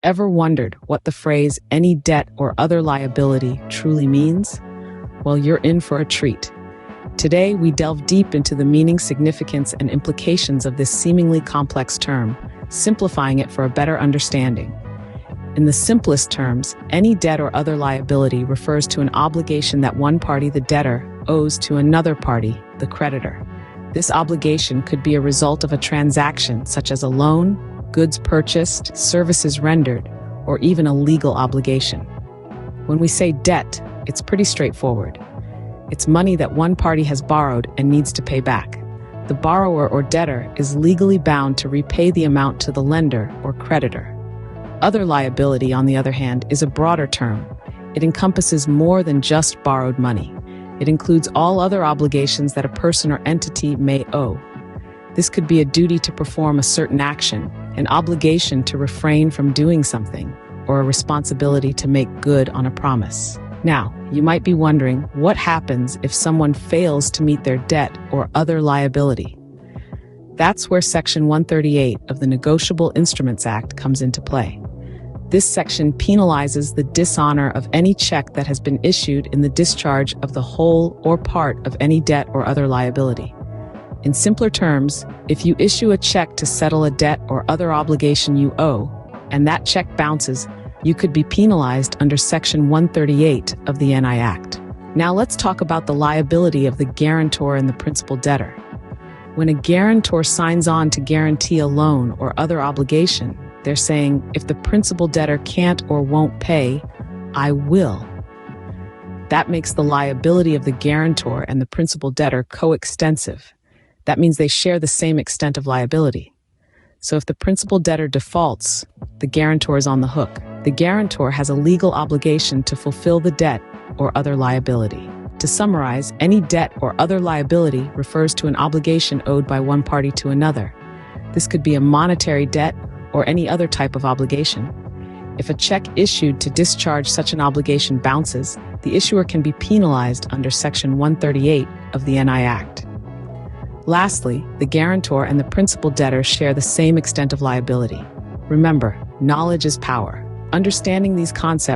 Ever wondered what the phrase any debt or other liability truly means? Well, you're in for a treat. Today, we delve deep into the meaning, significance, and implications of this seemingly complex term, simplifying it for a better understanding. In the simplest terms, any debt or other liability refers to an obligation that one party, the debtor, owes to another party, the creditor. This obligation could be a result of a transaction, such as a loan, goods purchased, services rendered, or even a legal obligation. When we say debt, it's pretty straightforward. It's money that one party has borrowed and needs to pay back. The borrower or debtor is legally bound to repay the amount to the lender or creditor. Other liability, on the other hand, is a broader term. It encompasses more than just borrowed money. It includes all other obligations that a person or entity may owe. This could be a duty to perform a certain action, an obligation to refrain from doing something, or a responsibility to make good on a promise. Now, you might be wondering, what happens if someone fails to meet their debt or other liability? That's where Section 138 of the Negotiable Instruments Act comes into play. This section penalizes the dishonor of any check that has been issued in the discharge of the whole or part of any debt or other liability. In simpler terms, if you issue a check to settle a debt or other obligation you owe, and that check bounces, you could be penalized under Section 138 of the NI Act. Now let's talk about the liability of the guarantor and the principal debtor. When a guarantor signs on to guarantee a loan or other obligation, they're saying, if the principal debtor can't or won't pay, I will. That makes the liability of the guarantor and the principal debtor coextensive. That means they share the same extent of liability. So if the principal debtor defaults, the guarantor is on the hook. The guarantor has a legal obligation to fulfill the debt or other liability. To summarize, any debt or other liability refers to an obligation owed by one party to another. This could be a monetary debt or any other type of obligation. If a check issued to discharge such an obligation bounces, the issuer can be penalized under Section 138 of the NI Act. Lastly, the guarantor and the principal debtor share the same extent of liability. Remember, knowledge is power. Understanding these concepts